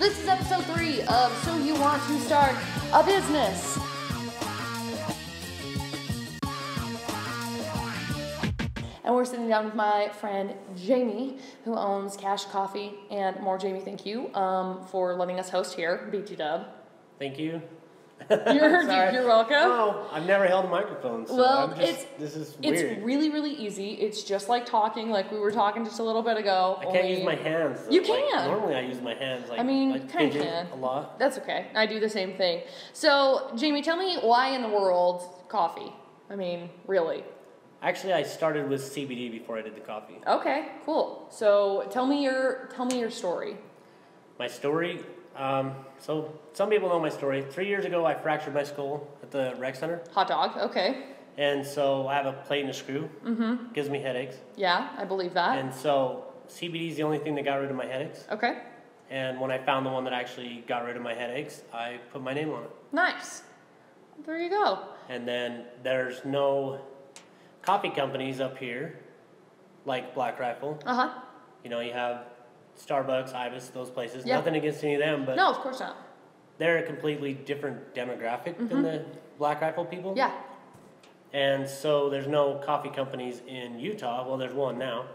This is episode 3 of So You Want to Start a Business. And we're sitting down with my friend Jamie, who owns Cash Coffee and More. Jamie, thank you for letting us host here, BT Dub. Thank you. You're welcome. No, I've never held a microphone, so well, this is weird. It's really, really easy. It's just like talking, like we were talking just a little bit ago. I can't use my hands, though. You can. Normally I use my hands. I mean, you kind of can. A lot. That's okay. I do the same thing. So, Jamie, tell me why in the world coffee? I mean, really. Actually, I started with CBD before I did the coffee. Okay, cool. So, tell me your story. My story? So some people know my story. 3 years ago, I fractured my skull at the rec center. Hot dog, okay. And so I have a plate and a screw. Mm-hmm. Gives me headaches. Yeah, I believe that. And so CBD is the only thing that got rid of my headaches. Okay. And when I found the one that actually got rid of my headaches, I put my name on it. Nice. There you go. And then there's no coffee companies up here like Black Rifle. Uh-huh. You know, you have Starbucks, Ibis, those places. Yeah. Nothing against any of them, but no, of course not. They're a completely different demographic than the Black Rifle people. Yeah. And so there's no coffee companies in Utah. Well, there's one now,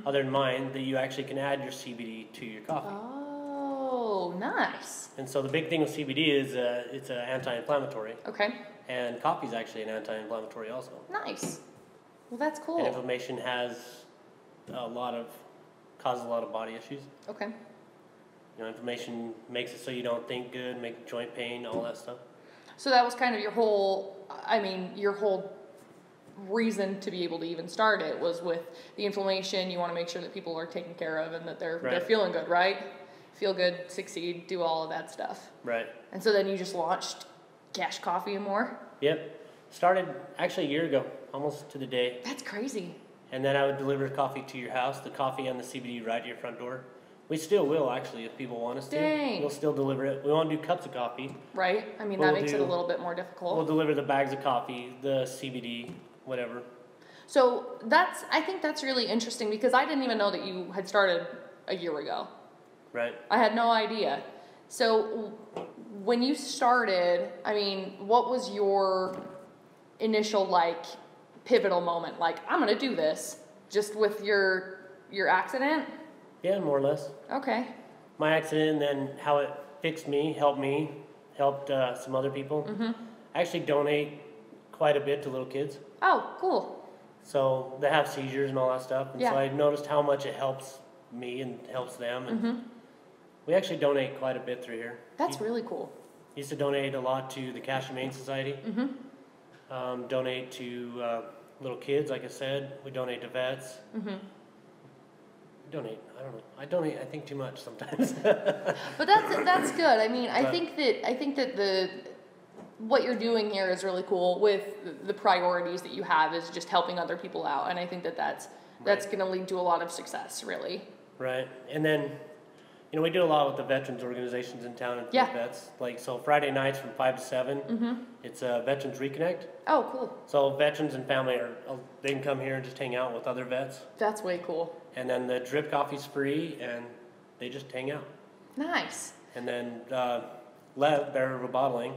other than mine, that you actually can add your CBD to your coffee. Oh, nice. And so the big thing with CBD is it's an anti-inflammatory. Okay. And coffee is actually an anti-inflammatory also. Nice. Well, that's cool. And inflammation causes a lot of body issues. Okay. You know, inflammation makes it so you don't think good, make joint pain, all that stuff. So that was kind of your whole reason to be able to even start it was with the inflammation. You want to make sure that people are taken care of and that they're feeling good, right? Feel good, succeed, do all of that stuff. Right. And so then you just launched Cash Coffee and More? Yep. Started actually a year ago, almost to the day. That's crazy. And then I would deliver coffee to your house, the coffee and the CBD right to your front door. We still will, actually, if people want us to. Dang. We'll still deliver it. We won't do cups of coffee. Right. I mean, that makes it a little bit more difficult. We'll deliver the bags of coffee, the CBD, whatever. So I think that's really interesting because I didn't even know that you had started a year ago. Right. I had no idea. So when you started, I mean, what was your initial, pivotal moment? Like, I'm going to do this just with your accident? Yeah, more or less. Okay. My accident, then how it fixed me, helped some other people. Mm-hmm. I actually donate quite a bit to little kids. Oh, cool. So they have seizures and all that stuff. And yeah. So I noticed how much it helps me and helps them. And we actually donate quite a bit through here. That's really cool. Used to donate a lot to the Cash Humane Society. Mm-hmm. Donate to little kids, like I said. We donate to vets. Mm-hmm. I donate, I think, too much sometimes. But that's good. I mean, I think that what you're doing here is really cool with the priorities that you have is just helping other people out. And I think that's going to lead to a lot of success, really. Right. And then, you know, we do a lot with the veterans organizations in town and vets. So Friday nights from 5 to 7, it's Veterans Reconnect. Oh, cool. So veterans and family, they can come here and just hang out with other vets. That's way cool. And then the drip coffee's free, and they just hang out. Nice. And then Lev, Bearer of Bottling,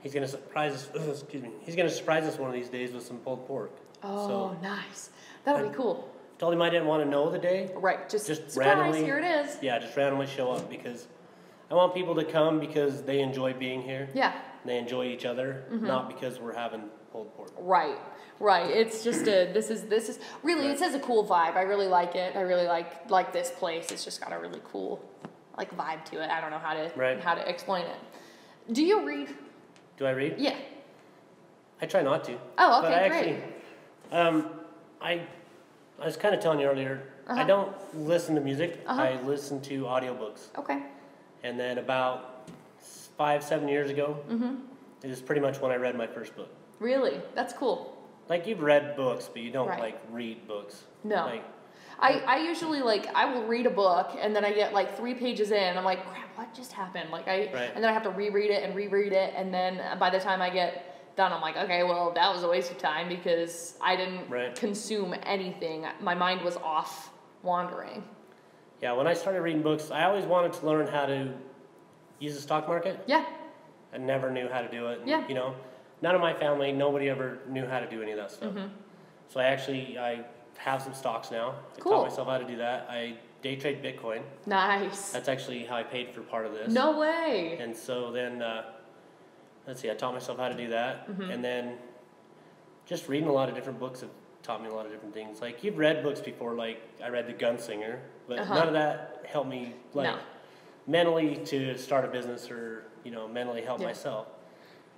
he's going to surprise us. Excuse me. He's going to surprise us one of these days with some pulled pork. Oh, nice. That'll be cool. Told him I didn't want to know the day. Right, just surprise, randomly, here it is. Yeah, just randomly show up because I want people to come because they enjoy being here. Yeah. And they enjoy each other, not because we're having pulled pork. Right. It's just this is really it has a cool vibe. I really like it. I really like this place. It's just got a really cool vibe to it. I don't know how to explain it. Do you read? Do I read? Yeah. I try not to. Oh, okay, great. I was kind of telling you earlier, I don't listen to music. I listen to audiobooks. Okay. And then about 5-7 years ago, it is pretty much when I read my first book. Really? That's cool. You've read books, but you don't read books. No. I usually I will read a book and then I get 3 pages in and I'm like, crap, what just happened? And then I have to reread it and then by the time I get done, I'm like, okay, well, that was a waste of time because I didn't consume anything. My mind was off wandering. Yeah, when I started reading books, I always wanted to learn how to use the stock market. Yeah. I never knew how to do it. And, Yeah. You know, none of my family, nobody ever knew how to do any of that stuff. So I have some stocks now. I Cool. taught myself how to do that. I day trade Bitcoin. Nice. That's actually how I paid for part of this. No way. And so then, let's see, I taught myself how to do that. And then just reading a lot of different books have taught me a lot of different things. Like, you've read books before, like I read The Gunslinger, but none of that helped me, like, mentally to start a business or, you know, mentally help myself.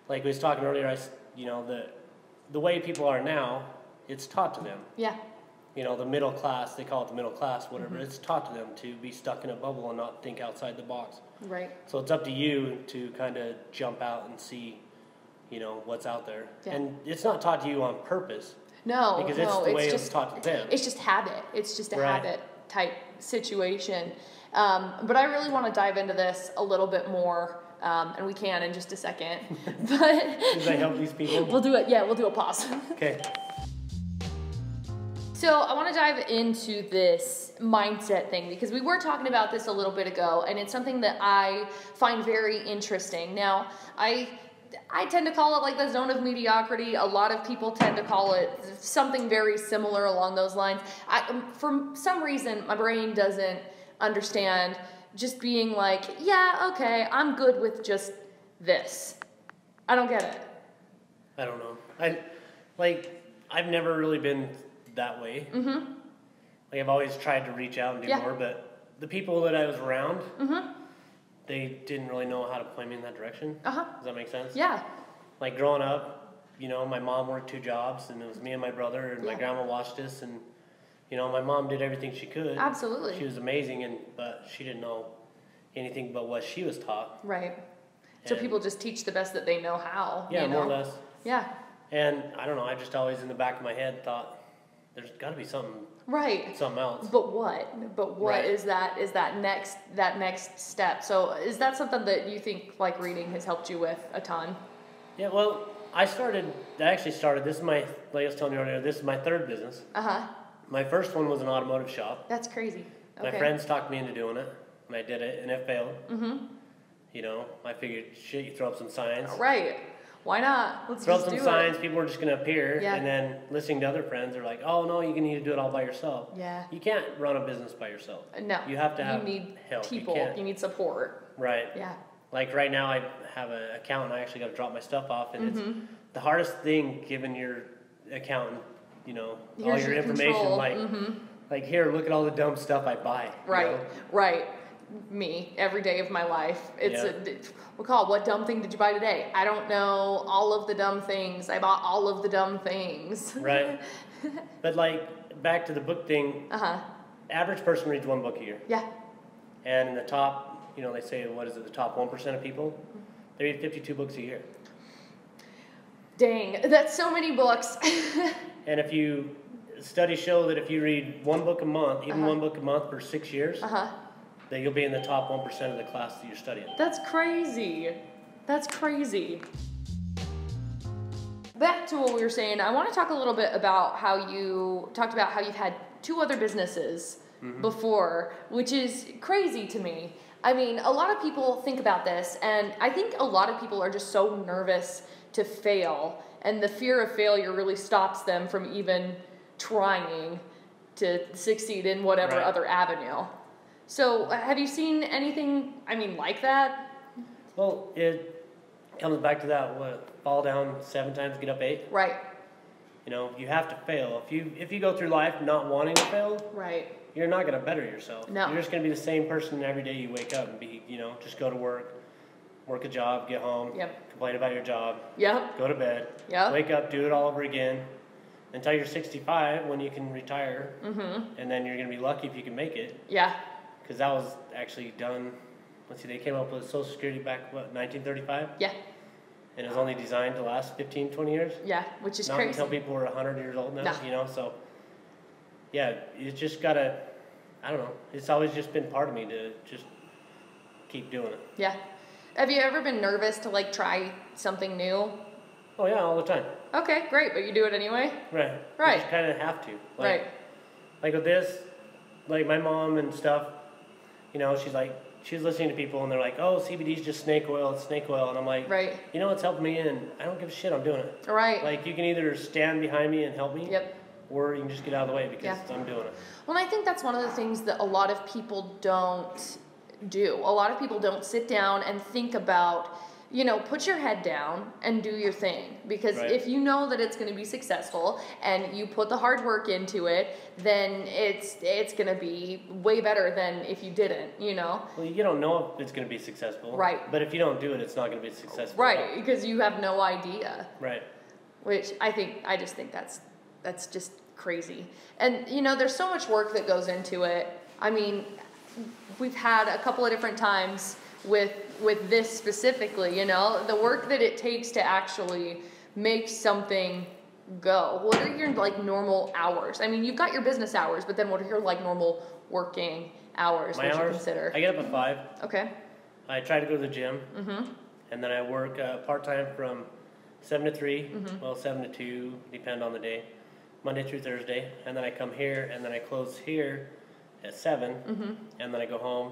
Like we was talking earlier, you know, the way people are now, it's taught to them. Yeah. You know, the middle class, they call it the middle class, whatever, it's taught to them to be stuck in a bubble and not think outside the box. Right. So it's up to you to kind of jump out and see, you know, what's out there. Yeah. And it's not taught to you on purpose. No, because it's the way it's taught to them. It's just habit. It's just a habit type situation. But I really want to dive into this a little bit more, and we can in just a second. But does that help these people? We'll do it. Yeah, we'll do a pause. Okay. So I want to dive into this mindset thing because we were talking about this a little bit ago, and it's something that I find very interesting. Now, I tend to call it like the zone of mediocrity. A lot of people tend to call it something very similar along those lines. For some reason, my brain doesn't understand just being like, yeah, okay, I'm good with just this. I don't get it. I don't know. I've never really been that way. Like, I've always tried to reach out and do more, but the people that I was around, they didn't really know how to point me in that direction. Does that make sense? Yeah. Like, growing up, you know, my mom worked 2 jobs, and it was me and my brother, and my grandma watched us, and, you know, my mom did everything she could. Absolutely. She was amazing, but she didn't know anything but what she was taught. Right. So people just teach the best that they know how. Yeah, you know? more or less. Yeah. And I don't know, I just always in the back of my head thought, there's got to be something else. But what is that next step? So is that something that you think like reading has helped you with a ton? Yeah, well, I actually started, this is my, like I was telling you earlier, this is my 3rd business. My first one was an automotive shop. That's crazy. Okay. My friends talked me into doing it, and I did it, and it failed. You know, I figured, shit, you throw up some signs. Right. Why not? Let's throw just up some do signs, it. people are just going to appear, Yeah. and then listening to other friends, they're like, oh, no, you need to do it all by yourself. Yeah. You can't run a business by yourself. No. You have to have You need help. people. You need support. Right. Yeah. Like right now, I have an accountant. I actually got to drop my stuff off, and it's the hardest thing giving your accountant, you know, all your information. Control. Like here, look at all the dumb stuff I buy. Right. You know? Right. Me every day of my life. It's McCall, what dumb thing did you buy today? I don't know all of the dumb things. I bought all of the dumb things. Right. But like back to the book thing. Average person reads 1 book a year. Yeah. And in the top, you know, they say, what is it, the top 1% of people, they read 52 books a year. Dang, that's so many books. And studies show that if you read 1 book a month, even 1 book a month for 6 years, that you'll be in the top 1% of the class that you're studying. That's crazy. That's crazy. Back to what we were saying, I want to talk a little bit about how you talked about how you've had 2 other businesses before, which is crazy to me. I mean, a lot of people think about this, and I think a lot of people are just so nervous to fail, and the fear of failure really stops them from even trying to succeed in whatever other avenue. So, have you seen anything, like that? Well, it comes back to that, fall down 7 times, get up 8. Right. You know, you have to fail. If you go through life not wanting to fail, you're not going to better yourself. No. You're just going to be the same person every day you wake up and just go to work a job, get home, complain about your job, go to bed, wake up, do it all over again until you're 65 when you can retire, and then you're going to be lucky if you can make it. Yeah. Because that was actually done, they came up with Social Security back, 1935? Yeah. And it was only designed to last 15, 20 years? Yeah, which is not crazy. Not until people were 100 years old now, so, yeah, you just gotta, I don't know, it's always just been part of me to just keep doing it. Yeah. Have you ever been nervous to, try something new? Oh, yeah, all the time. Okay, great, but you do it anyway? Right. Right. You just kind of have to. Right. Like with this, like my mom and stuff, you know, she's listening to people and they're like, oh, CBD is just snake oil, it's snake oil. And I'm like, right. You know, it's helping me and I don't give a shit, I'm doing it. Right. Like, you can either stand behind me and help me. Yep. Or you can just get out of the way because I'm doing it. Well, I think that's one of the things that a lot of people don't do. A lot of people don't sit down and think about, you know, put your head down and do your thing. Because if you know that it's going to be successful and you put the hard work into it, then it's going to be way better than if you didn't, you know? Well, you don't know if it's going to be successful. Right. But if you don't do it, it's not going to be successful. Right, because you have no idea. Right. Which I just think that's just crazy. And, you know, there's so much work that goes into it. I mean, we've had a couple of different times with this specifically, you know, the work that it takes to actually make something go. What are your, like, normal hours? I mean, you've got your business hours, but then what are your, like, normal working hours? My what hours, you consider? I get up at 5. Okay. I try to go to the gym. Mm-hmm. And then I work part-time from 7 to 3, well, 7 to 2, depend on the day, Monday through Thursday. And then I come here, and then I close here at 7, and then I go home.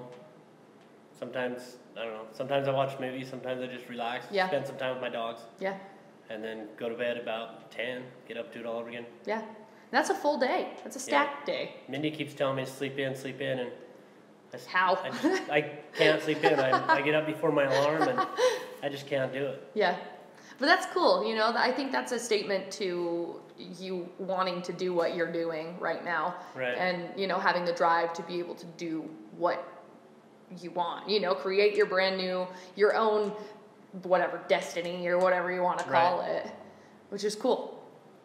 Sometimes, I don't know, sometimes I watch movies, sometimes I just relax, spend some time with my dogs. Yeah. And then go to bed about 10, get up, do it all over again. Yeah. And that's a full day. That's a stacked day. Mindy keeps telling me to sleep in, and I can't sleep in. I get up before my alarm, and I just can't do it. Yeah. But that's cool, you know, I think that's a statement to you wanting to do what you're doing right now. Right. And, you know, having the drive to be able to do what you want, you know, create your brand new, your own, whatever, destiny or whatever you want to call it, which is cool.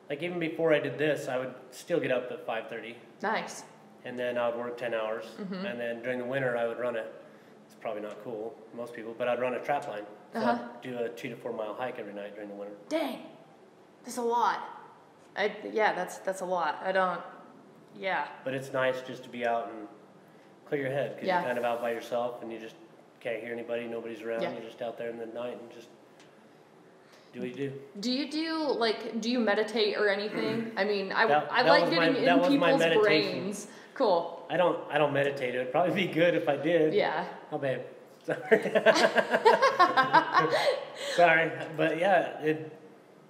Like, even before I did this, I would still get up at 5:30. Nice. And then I would work 10 hours. And then during the winter, I would run it's probably not cool, most people, but I'd run a trap line. So I'd do a 2 to 4 mile hike every night during the winter. Dang. That's a lot. That's a lot. But it's nice just to be out and clear your head, because you're kind of out by yourself and you just can't hear anybody, nobody's around. You're just out there in the night and just do what you do. Do you meditate or anything? I mean, I like getting in people's brains. Cool. I don't meditate. It would probably be good if I did. Yeah. Oh, babe. Sorry. Sorry. But yeah,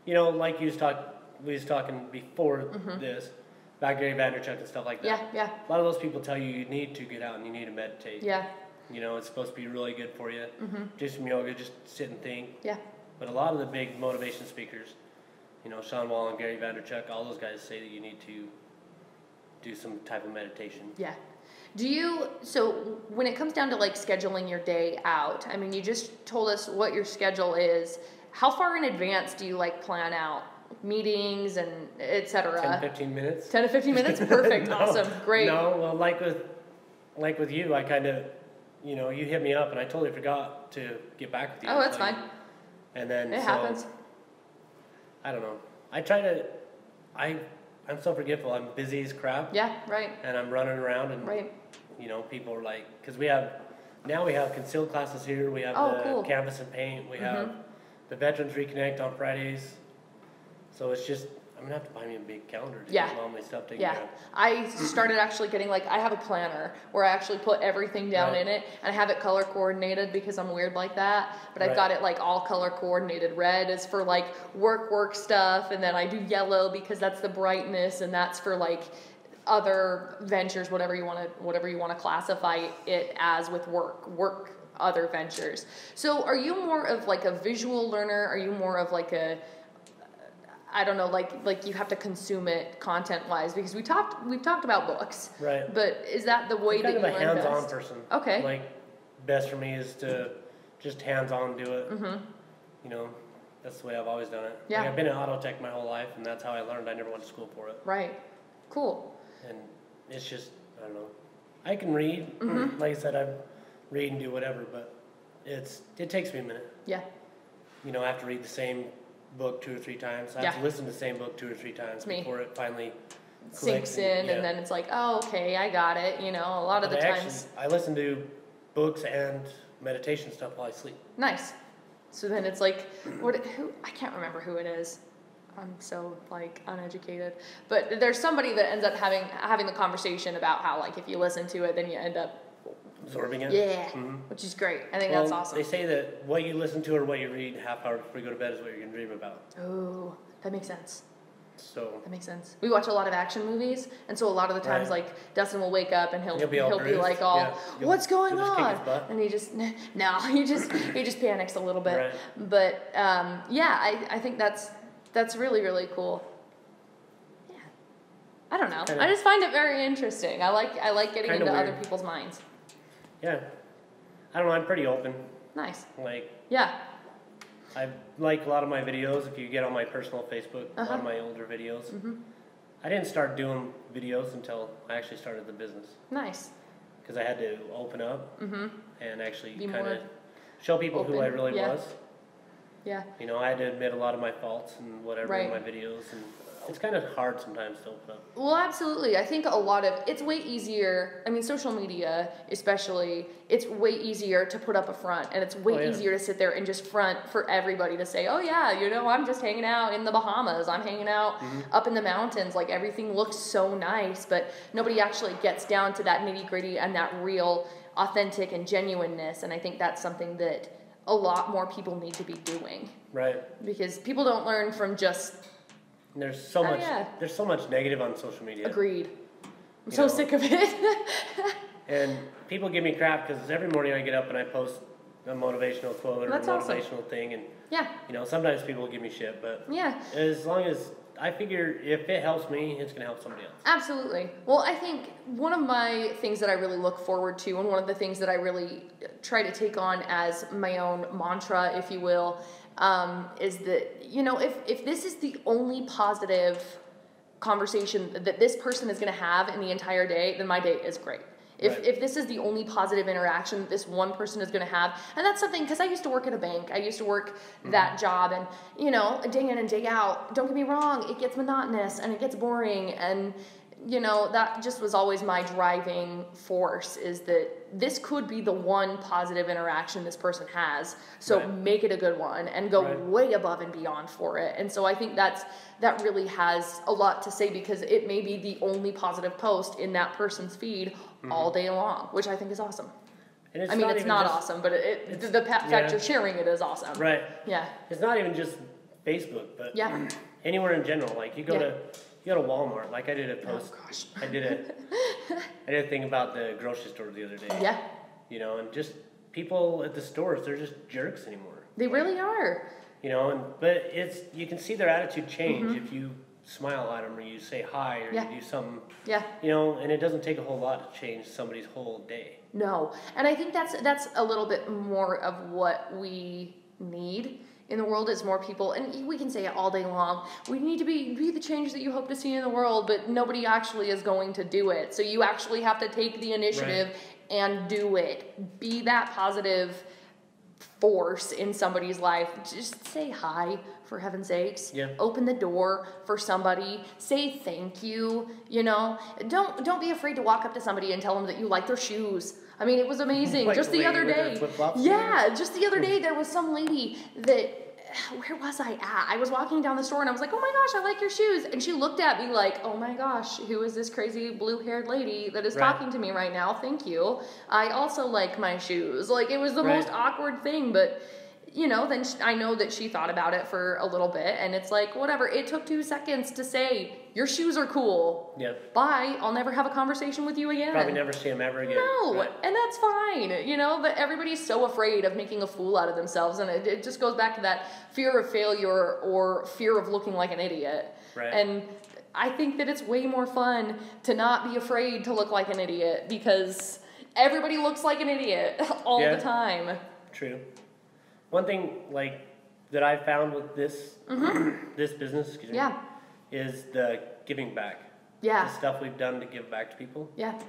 you know, like we was talking before this, about Gary Vaynerchuk and stuff like that. Yeah. A lot of those people tell you need to get out and you need to meditate. Yeah. You know, it's supposed to be really good for you. Do some yoga, just sit and think. Yeah. But a lot of the big motivation speakers, you know, Sean Wall and Gary Vaynerchuk, all those guys say that you need to do some type of meditation. Yeah. So when it comes down to, like, scheduling your day out, I mean, you just told us what your schedule is. How far in advance do you, like, plan out meetings and et cetera? 10 to 15 minutes. 10 to 15 minutes? Perfect. No, awesome. Great. No, well, like with you, I kind of, you know, you hit me up and I totally forgot to get back with you. Oh, that's fine. And then it happens. I don't know. I try to, I'm so forgetful. I'm busy as crap. Yeah, right. And I'm running around and, you know, people are like, because we have concealed classes here. We have cool. canvas and paint. We have the Veterans Reconnect on Fridays. So it's just, I'm going to have to buy me a big calendar to get all my stuff taken care of. I started actually getting, like, I have a planner where I actually put everything down in it, and I have it color coordinated because I'm weird like that, but I've got it, like, all color coordinated. Red is for, like, work stuff, and then I do yellow because that's the brightness, and that's for, like, other ventures, whatever you want to classify it as with work other ventures. So are you more of, like, a visual learner? Are you more of, like, a, I don't know, like you have to consume it content-wise? Because we've talked about books. Right. But is that the way that you learn best? I'm kind of a hands-on person. Okay. Like, best for me is to just hands-on do it. You know, that's the way I've always done it. Yeah. Like, I've been in auto tech my whole life, and that's how I learned. I never went to school for it. Right. Cool. And it's just, I don't know. I can read. Like I said, I read and do whatever, but it takes me a minute. Yeah. You know, I have to read the same book 2 or 3 times. I have to listen to the same book 2 or 3 times before it finally sinks in, and then it's like, oh, okay, I got it. You know, a lot of the times I listen to books and meditation stuff while I sleep. Nice. So then it's like, who? I can't remember who it is. I'm so, like, uneducated. But there's somebody that ends up having the conversation about how, like, if you listen to it, then you end up absorbing it. Yeah, which is great. I think that's awesome. They say that what you listen to or what you read half hour before you go to bed is what you're going to dream about. Oh, that makes sense. So that makes sense. We watch a lot of action movies, and so a lot of the times, like Dustin will wake up and he'll be like, "What's going on?" And he just he just panics a little bit. Right. But I think that's really, really cool. Yeah, I don't know. I just find it very interesting. I like getting into other people's minds. Yeah, I don't know. I'm pretty open. Nice. Yeah. I like a lot of my videos. If you get on my personal Facebook, a lot of my older videos. I didn't start doing videos until I actually started the business. Nice. Because I had to open up and actually kind of show people who I really was. Yeah. You know, I had to admit a lot of my faults and whatever in my videos, and it's kind of hard sometimes to open up. Well, absolutely. I think it's way easier. I mean, social media, especially, it's way easier to put up a front, and it's way easier to sit there and just front for everybody to say, oh yeah, you know, I'm just hanging out in the Bahamas. I'm hanging out up in the mountains. Like, everything looks so nice, but nobody actually gets down to that nitty gritty and that real, authentic and genuineness. And I think that's something that a lot more people need to be doing. Right. Because people don't learn from just... There's so much. There's so much negative on social media. Agreed. I'm so sick of it. And people give me crap because every morning I get up and I post a motivational quote or a motivational thing, and you know, sometimes people give me shit, but as long as I figure if it helps me, it's gonna help somebody else. Absolutely. Well, I think one of my things that I really look forward to, and one of the things that I really try to take on as my own mantra, if you will, is that, you know, if this is the only positive conversation that this person is going to have in the entire day, then my day is great. If this is the only positive interaction that this one person is going to have, and that's something, because I used to work at a bank, I used to work that job, and, you know, day in and day out, don't get me wrong, it gets monotonous, and it gets boring, and, you know, that just was always my driving force, is that this could be the one positive interaction this person has, so make it a good one, and go way above and beyond for it. And so I think that really has a lot to say, because it may be the only positive post in that person's feed all day long, which I think is awesome. And it's not awesome, but the fact you're sharing it is awesome. Right. Yeah. It's not even just Facebook, but anywhere in general. Like, you go to Walmart. Like, I did a post. Oh, gosh. I did a thing about the grocery store the other day. Yeah. You know, and just people at the stores, they're just jerks anymore. They really are. You know, but you can see their attitude change if you smile at them, or you say hi, or you do something. Yeah. You know, and it doesn't take a whole lot to change somebody's whole day. No. And I think that's a little bit more of what we need in the world, is more people, and we can say it all day long, we need to be the change that you hope to see in the world, but nobody actually is going to do it. So you actually have to take the initiative and do it. Be that positive force in somebody's life. Just say hi, for heaven's sakes. Yeah. Open the door for somebody. Say thank you. You know, don't be afraid to walk up to somebody and tell them that you like their shoes. I mean, it was amazing. Like just the other day. Just the other day, there was some lady that, where was I at? I was walking down the store and I was like, oh my gosh, I like your shoes. And she looked at me like, oh my gosh, who is this crazy blue-haired lady that is talking to me right now? Thank you. I also like my shoes. Like, it was the most awkward thing, but, you know, then I know that she thought about it for a little bit, and it's like, whatever. It took 2 seconds to say, your shoes are cool. Yeah. Bye. I'll never have a conversation with you again. Probably never see them ever again. No, and that's fine, you know, but everybody's so afraid of making a fool out of themselves, and it just goes back to that fear of failure or fear of looking like an idiot. Right. And I think that it's way more fun to not be afraid to look like an idiot, because everybody looks like an idiot all the time. True. One thing, like, that I found with this this business, is the giving back. Yeah. The stuff we've done to give back to people. Yeah.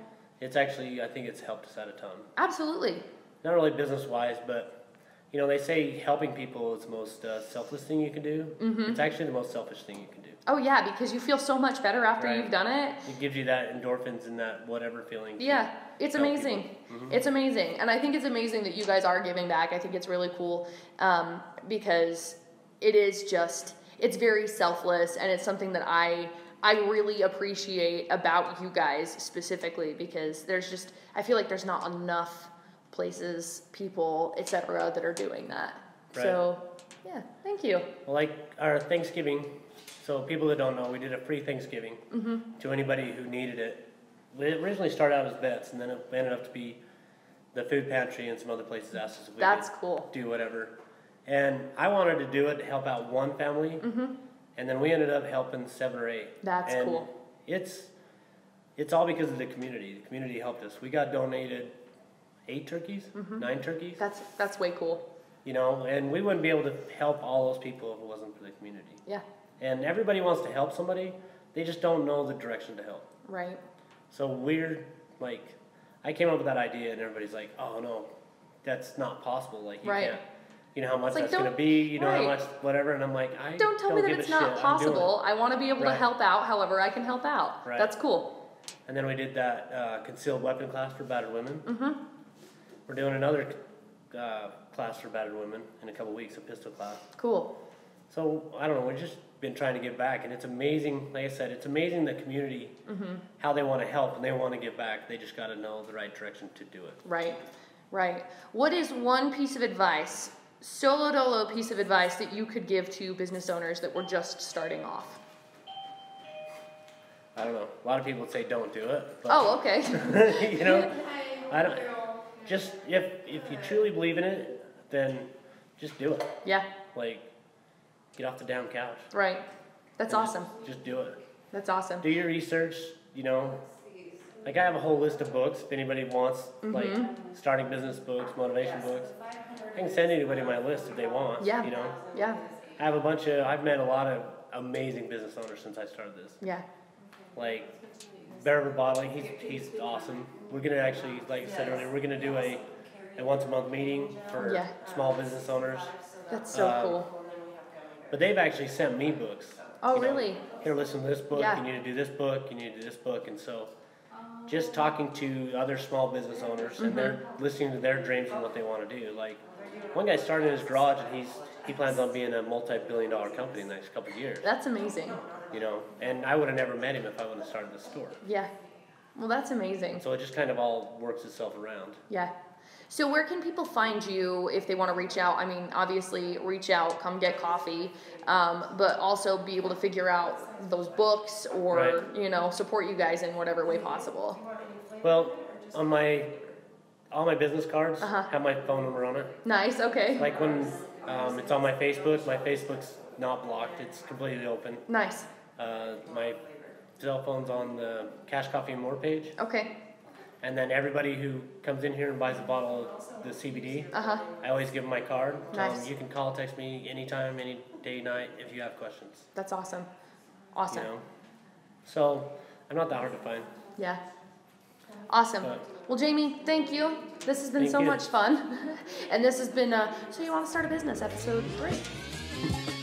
It's actually, I think it's helped us out a ton. Absolutely. Not really business-wise, but, you know, they say helping people is the most selfless thing you can do. It's actually the most selfish thing you can do. Oh, yeah, because you feel so much better after you've done it. It gives you that endorphins and that whatever feeling. Yeah, it's amazing. It's amazing. And I think it's amazing that you guys are giving back. I think it's really cool, because it is just, it's very selfless, and it's something that I really appreciate about you guys specifically, because there's just, I feel like there's not enough places, people, etc. that are doing that. Right. So, yeah, thank you. Well, like our Thanksgiving, so people that don't know, we did a free Thanksgiving to anybody who needed it. We originally started out as vets, and then it ended up to be the food pantry and some other places asked us if we That's could cool. do whatever. And I wanted to do it to help out one family, and then we ended up helping 7 or 8. That's and cool. It's all because of the community. The community helped us. We got donated 8 turkeys, 9 turkeys. That's way cool. You know, and we wouldn't be able to help all those people if it wasn't for the community. Yeah. And everybody wants to help somebody, they just don't know the direction to help. Right. So we're like, I came up with that idea, and everybody's like, "Oh no, that's not possible. Like you can't. You know how much that's going to be. You know how much whatever." And I'm like, Don't tell me that it's not possible. I want to be able to help out however I can help out. Right. That's cool. And then we did that concealed weapon class for battered women. We're doing another class for battered women in a couple weeks, a pistol class. Cool. So I don't know. We've just been trying to give back, and it's amazing. Like I said, it's amazing the community how they want to help and they want to give back. They just got to know the right direction to do it. Right. Right. What is one piece of advice, solo dolo piece of advice that you could give to business owners that were just starting off? I don't know. A lot of people would say don't do it. But, Oh, okay. you know, I don't. Just if you truly believe in it, then just do it. Yeah. Like, get off the damn couch. Right. That's awesome. Just do it. That's awesome. Do your research. You know, like I have a whole list of books. If anybody wants, like starting business books, motivation books, I can send anybody my list if they want. Yeah. You know. Yeah. I have I've met a lot of amazing business owners since I started this. Yeah. Like Bear Bottling, he's awesome. We're gonna actually, like I said earlier, we're gonna do a once a month meeting for small business owners. That's so cool. But they've actually sent me books. Oh, really? Here, listen to this book. Yeah. You need to do this book. You need to do this book. And so, just talking to other small business owners and they're listening to their dreams and what they want to do. Like one guy started in his garage and he plans on being a multi-billion-dollar company in the next couple of years. That's amazing. You know, and I would have never met him if I wouldn't have started the store. Yeah. Well, that's amazing. So it just kind of all works itself around. Yeah. So where can people find you if they want to reach out? I mean, obviously, reach out, come get coffee, but also be able to figure out those books or, you know, support you guys in whatever way possible. Well, on all my business cards have my phone number on it. Nice, okay. Like when it's on my Facebook's not blocked. It's completely open. Nice. My cell phone's on the Cash Coffee and More page. Okay. And then everybody who comes in here and buys a bottle of the CBD, I always give them my card. Tell them you can call, text me anytime, any day, night if you have questions. That's awesome. Awesome. You know? So I'm not that hard to find. Yeah. Awesome. Well, Jamie, thank you. This has been so much fun. And this has been So You Want to Start a Business, episode 3.